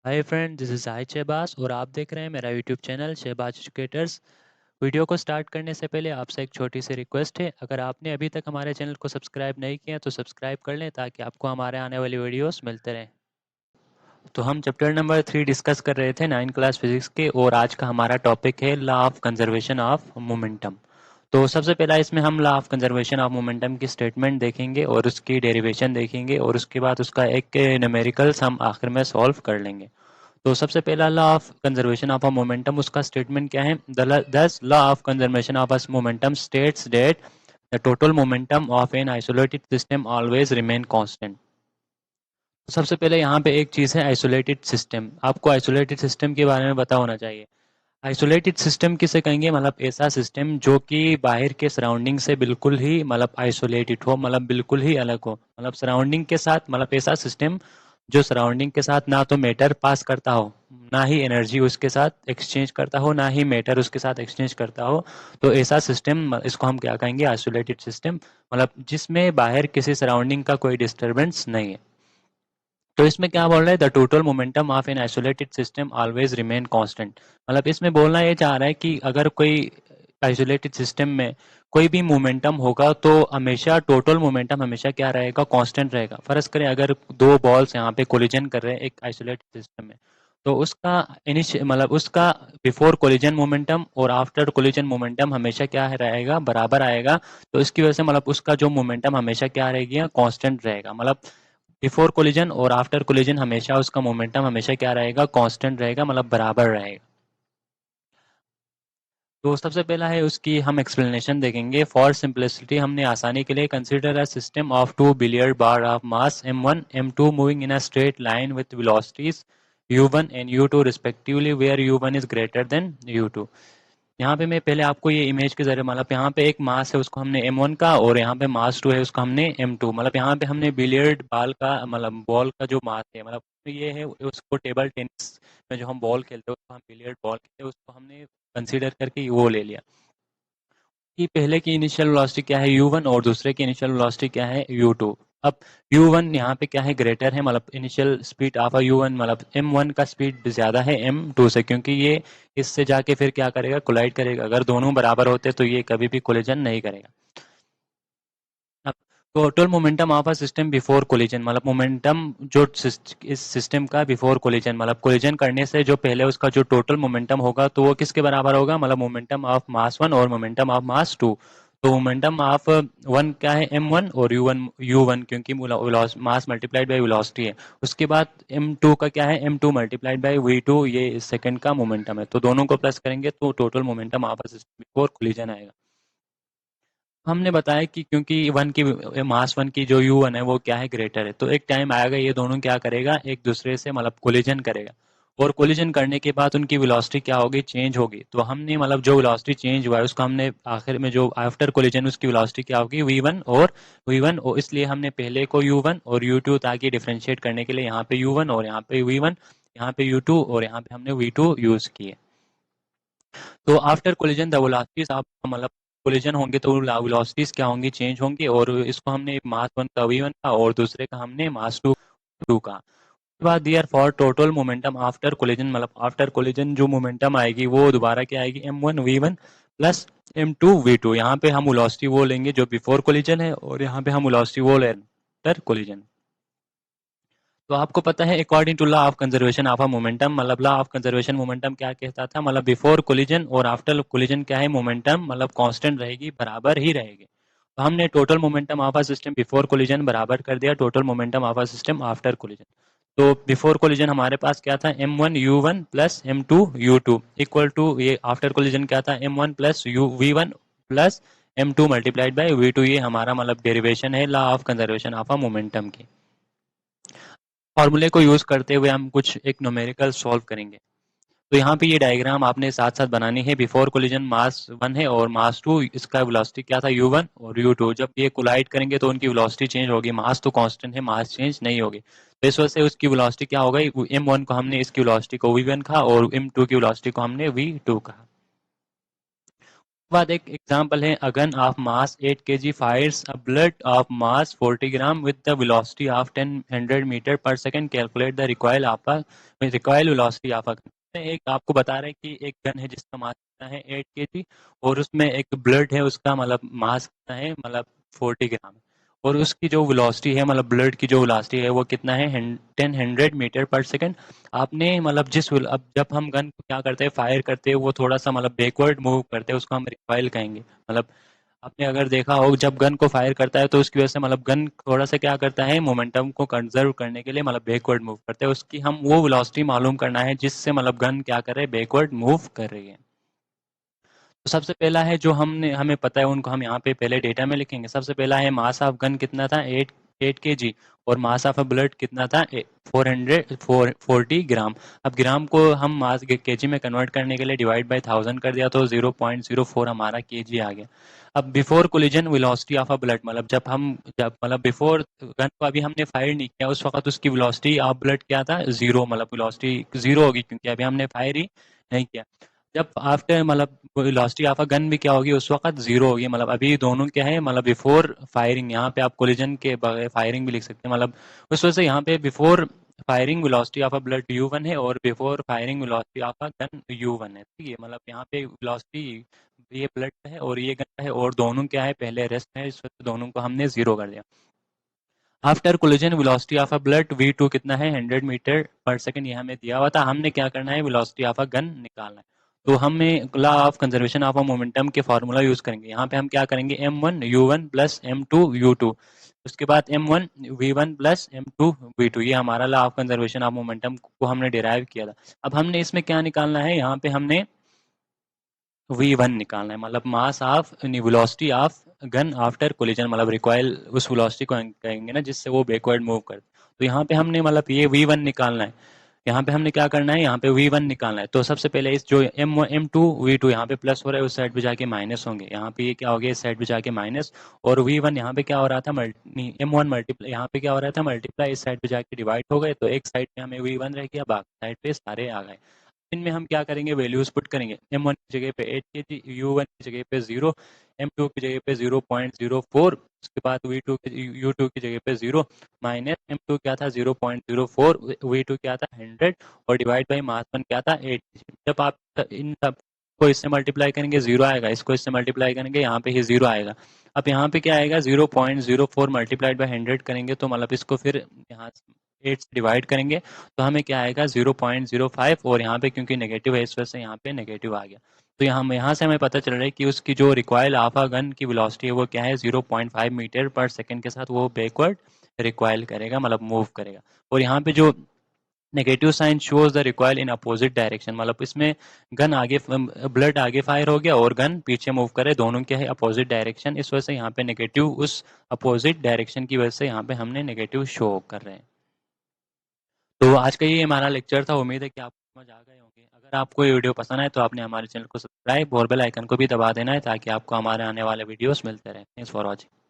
Hi friend, this is Sahid Shahbaz और आप देख रहे हैं मेरा YouTube channel Shahbaz educators. Video को स्टार्ट करने से पहले आपसे एक छोटी सी रिक्वेस्ट है, अगर आपने अभी तक हमारे चैनल को सब्सक्राइब नहीं किया तो सब्सक्राइब कर लें ताकि आपको हमारे आने वाली वीडियोस मिलते रहें। तो हम चैप्टर नंबर 3 डिस्कस कर रहे थे 9 क्लास फिजिक्स के, और आज का हमारा टॉपिक है law of conservation of momentum. तो सबसे पहला इसमें हम law of conservation of momentum की स्टेटमेंट देखेंगे और उसकी डेरिवेशन देखेंगे, और उसके बाद उसका एक न्यूमेरिकल्स हम आखिर में सॉल्व कर लेंगे। तो सबसे पहला law of conservation of a momentum, उसका स्टेटमेंट क्या है? दस law of conservation of a momentum states that the total momentum of an isolated system always remain constant. सबसे पहले यहाँ पे एक चीज़ है आइसोलेटेड सिस्टम। आपको आइसोलेटेड सिस्टम के बारे में पता होना चाहिए। आइसोलेटेड सिस्टम किसे कहेंगे? मतलब ऐसा सिस्टम जो कि बाहर के सराउंडिंग से बिल्कुल ही मतलब आइसोलेटेड हो, मतलब बिल्कुल ही अलग हो, मतलब सराउंडिंग के साथ, मतलब ऐसा सिस्टम जो सराउंडिंग के साथ ना तो मैटर पास करता हो, ना ही एनर्जी उसके साथ एक्सचेंज करता हो, ना ही मैटर उसके साथ एक्सचेंज करता हो। तो ऐसा सिस्टम, इसको हम क्या कहेंगे? Isolated system. मतलब जिसमें बाहर किसी सराउंडिंग का कोई डिस्टर्बेंस नहीं है। तो इसमें क्या बोल रहा है? The total momentum of an isolated system always remain constant. मतलब इसमें बोलना ये चाह रहा है कि अगर कोई आइसोलेटेड सिस्टम में कोई भी मोमेंटम होगा तो हमेशा टोटल मोमेंटम हमेशा क्या रहेगा? कांस्टेंट रहेगा। फर्ज करें अगर दो बॉल्स यहाँ पे कोलिजन कर रहे हैं एक आइसोलेटेड सिस्टम में, तो उसका मतलब उसका बिफोर कोलिजन मोमेंटम और आफ्टर कोलिजन मोमेंटम हमेशा क्या है रहेगा? बराबर आएगा। तो इसकी वजह से मतलब उसका जो मोमेंटम हमेशा क्या रहेगी? कांस्टेंट रहेगा। मतलब बिफोर कोलिजन और आफ्टर कोलिजन हमेशा उसका मोमेंटम हमेशा क्या रहेगा? कांस्टेंट रहेगा, मतलब बराबर रहेगा। तो सबसे पहला है उसकी हम एक्सप्लेनेशन देखेंगे। फॉर सिंपलिसिटी हमने आसानी के लिए consider a system of two billiard balls of mass m1 m2 moving in a straight line with velocities u1 and u2 respectively where u1 is greater than u2। यहाँ पे मैं पहले आपको ये इमेज के जरिए, मतलब यहाँ पे एक मास है उसको हमने m1 का, और यहाँ पे मास 2 है उसको हमने m2, मतलब यहाँ पे हमने बिलियर्ड बॉल का, मतलब बॉल का जो मास है, मतलब ये है उसको टेबल टेनिस में जो हम बॉल खेलते हैं उसको हम बिलियर्ड बॉल खेलते हैं, उसको हमने कंसीडर करके वो ले लिया कि पहले की इनिशियल वेलोसिटी क्या है? u1, और दूसरे की इनिशियल वेलोसिटी क्या है? u2। अब u1 यहाँ पे क्या है? ग्रेटर है, मतलब इनिशियल स्पीड ऑफ u1, मतलब m1 का स्पीड ज्यादा है m2 से, क्योंकि ये इससे जाके फिर क्या करेगा? कोलाइड करेगा। अगर दोनों बराबर होते तो ये कभी भी कोलिजन नहीं करेगा। अब total momentum of a system before collision, मतलब मोमेंटम जो इस सिस्टम का बिफोर कोलिजन, मतलब कोलिजन करने से जो पहले उसका जो टोटल मोमेंटम होगा तो वो किसके बराबर होगा? मतलब मोमेंटम ऑफ मास 1 और मोमेंटम ऑफ मास 2। तो मोमेंटम ऑफ 1 क्या है? m1, और u1 क्योंकि मास मल्टीप्लाइड बाय वेलोसिटी है। उसके बाद m2 का क्या है? m2 मल्टीप्लाइड बाय v2, ये इस सेकंड का मोमेंटम है। तो दोनों को प्लस करेंगे तो total momentum of a system before collision आएगा। हमने बताया कि क्योंकि वन की मास 1 की जो u1 है वो क्या है? ग्रेटर है। तो एक टाइम आएगा ये दोनों क्या करेगा? एक दूसरे से मतलब कोलिजन करेगा, और कोलिजन करने के बाद उनकी वेलोसिटी क्या होगी? चेंज होगी। तो हमने मतलब जो वेलोसिटी चेंज हुआ है उसको हमने आखिर में जो आफ्टर कोलिजन उसकी वेलोसिटी क्या होगी? v1 और v1, और इसलिए हमने पहले को u1 और u2 ताकि डिफरेंशिएट करने के लिए यहाँ पे u1 और यहाँ पे v1, यहाँ पे u2 और यहाँ पे हमने v2 यूज किए। तो आफ्टर कोलिजन द वेलोसिटीज आप, मतलब कोलिजन होंगे तो वेलोसिटीज क्या होंगी? चेंज होंगी। और इसको हमने मास 1 का v1 का और दूसरे का हमने मास 2 का। उसके बाद there for total momentum after collision, मतलब आफ्टर कोलिजन जो मोमेंटम आएगी वो दोबारा क्या आएगी? m1 v1 plus m2 v2। यहाँ पे हम वेलोसिटी वो लेंगे जो बिफोर कोलिजन है, और यहाँ पे हम वेलोसिटी वो ले आफ्टर कोलिजन। तो आपको पता है according to law of conservation of a momentum, मतलब लॉ ऑफ कंजर्वेशन मोमेंटम क्या कहता था? मतलब बिफोर कोलिजन और आफ्टर कोलिजन क्या है? मोमेंटम मतलब कांस्टेंट रहेगी, बराबर ही रहेगी। तो हमने total momentum of a system before collision बराबर कर दिया total momentum of a system after collision. तो बिफोर कोलिजन हमारे पास क्या था? m1 u1 plus m2 u2 equal to, ये आफ्टर कोलिजन क्या था? m1 plus v1 plus m2 multiplied by v2। ये हमारा मतलब डेरिवेशन है law of conservation of a momentum की। फॉर्मूले को यूज करते हुए हम कुछ एक न्यूमेरिकल सॉल्व करेंगे। तो यहाँ पे ये डायग्राम आपने साथ साथ बनानी है। बिफोर कोलिजन मास 1 है और मास 2, इसका वेलोसिटी क्या था? u1 और u2। जब ये कोलाइड करेंगे तो उनकी वेलोसिटी चेंज होगी। मास तो कांस्टेंट है, मास चेंज नहीं होगी। तो इस वजह से उसकी वेलोसिटी क्या होगा? m1 को हमने इसकी वेलोसिटी को v1 कहा और m2 की वेलोसिटी को हमने v2 कहा। बाद एक एग्जांपल है, a gun of mass 8 kg fires a bullet of mass 40 gram with the velocity of 10 meter पर second, calculate the recoil velocity of a gun. एक आपको बता रहे हैं कि एक गन है जिसका मास कितना है 8 kg, और उसमें एक बुलेट है उसका मतलब मास कितना है मतलब 40 ग्राम, और उसकी जो वेलोसिटी है मतलब बुलेट की जो वेलोसिटी है वो कितना है 10 मीटर पर सेकंड। आपने मतलब अब जब हम गन को क्या करते हैं फायर करते हैं वो थोड़ा सा मतलब बैकवर्ड मूव करते हैं, उसको हम रिकॉइल कहेंगे। मतलब आपने अगर देखा हो जब गन को फायर करता है तो उसकी वजह से मतलब गन थोड़ा सा क्या करता है मोमेंटम को कंजर्व करने के लिए मतलब बैकवर्ड मूव करते हैं, उसकी हम वो वेलोसिटी मालूम करना है जिससे मतलब गन क्या कर रहे है बैकवर्ड मूव कर रही है। तो सबसे पहला है जो हमें पता है उनको हम यहाँ पे पहले डेटा में लिखेंगे। सबसे पहला है मास ऑफ गन कितना था 8 kg, और मास ऑफ अ बुलेट कितना था 440 ग्राम। अब ग्राम को हम मास केजी में कन्वर्ट करने के लिए डिवाइड बाय 1000 कर दिया तो 0.04 हमारा केजी आ गया। अब before collision velocity of a bullet, मतलब जब मतलब बिफोर गन को अभी हमने फायर नहीं किया उस वक्त उसकी वेलोसिटी ऑफ बुलेट क्या था जीरो, मतलब वेलोसिटी जीरो होगी क्योंकि अभी हमने फायर ही नहीं किया। जब आफ्टर मतलब वेलोसिटी ऑफ अ गन भी क्या होगी उस वक्त जीरो होगी, मतलब अभी दोनों क्या है मतलब बिफोर फायरिंग, यहाँ पे आप कोलिजन के बगैर फायरिंग भी लिख सकते हैं, मतलब उस वजह से यहाँ पे before firing velocity of a bullet u1 है और before firing velocity of a gun u1 है। ठीक है, मतलब यहाँ पे वेलोसिटी ये बुलेट का है और ये गन का है और दोनों क्या है पहले रेस्ट है, इस वजह से दोनों को हमने जीरो कर दिया। After collision velocity of a bullet v2 कितना है 100 मीटर पर सेकंड, ये हमें दिया हुआ था। हमने क्या करना है वेलोसिटी ऑफ अ गन निकालना है, तो हमें law of conservation of a momentum के फार्मूला यूज करेंगे। यहाँ पे हम क्या करेंगे m1 u1 plus m2 u2, उसके बाद m1 v1 plus m2 v2, ये हमारा law of conservation of momentum को हमने डिराइव किया था। अब हमने इसमें क्या निकालना है, यहाँ पे हमने v1 निकालना है, मतलब mass of velocity of gun after collision, मतलब रिकॉइल उस वेलोसिटी को कहेंगे ना जिससे वो बैकवर्ड मूव करे। तो यहाँ पे हमने मतलब ये v1 निकालना है, यहाँ पे हमने क्या करना है यहाँ पे v1 निकालना है। तो सबसे पहले इस जो m2 v2 यहाँ पे प्लस हो रहा है उस साइड पे जाके माइनस होंगे, यहाँ पे ये क्या हो गया इस साइड पे जाके माइनस, और v1 यहाँ पे क्या हो रहा था m1 मल्टीप्लाई, यहाँ पे क्या हो रहा था मल्टीप्लाई, इस साइड पे जाके डिवाइड हो गए, तो एक साइड पे हमें v1 रह गया बाकी साइड पे सारे आ गए। इनमें हम क्या करेंगे वैल्यूज पुट करेंगे, m1 की जगह पे 8 kg, u1 की जगह पे 0, m2 की जगह पे 0.04, उसके बाद v2 u2 की जगह पे 0, माइनस m2 क्या था 0.04, v2 क्या था 100, और डिवाइड बाई मास 1 क्या था 8 kg। जब आप इन सब को इससे मल्टीप्लाई करेंगे जीरो आएगा, इसको इससे मल्टीप्लाई करेंगे यहाँ पे ही जीरो आएगा। अब यहाँ पे क्या आएगा 0.04 मल्टीप्लाइड बाई 100 करेंगे तो मतलब इसको फिर यहाँ 8 से डिवाइड करेंगे तो हमें क्या आएगा 0.05, और यहाँ पे क्योंकि नेगेटिव है इस वजह से यहाँ पे नेगेटिव आ गया। तो यहाँ से हमें पता चल रहा है कि उसकी जो रिकॉइल आफा गन की वेलोसिटी है वो क्या है 0.5 मीटर पर सेकंड के साथ वो बैकवर्ड रिकॉइल करेगा, मतलब मूव करेगा। और यहाँ पे जो negative sign shows the recoil in opposite direction, मतलब इसमें गन आगे ब्लड आगे फायर हो गया और गन पीछे मूव करे, दोनों क्या है अपोजिट डायरेक्शन, इस वजह से यहाँ पे नेगेटिव उस अपोजिट डायरेक्शन की वजह से यहाँ पे हमने नेगेटिव शो कर रहे हैं। तो आज का ये हमारा लेक्चर था, उम्मीद है कि आपको समझ आ गए होंगे। अगर आपको ये वीडियो पसंद आए तो आपने हमारे चैनल को सब्सक्राइब और बेल आइकन को भी दबा देना है ताकि आपको हमारे आने वाले वीडियोस मिलते रहें। Thanks for watching.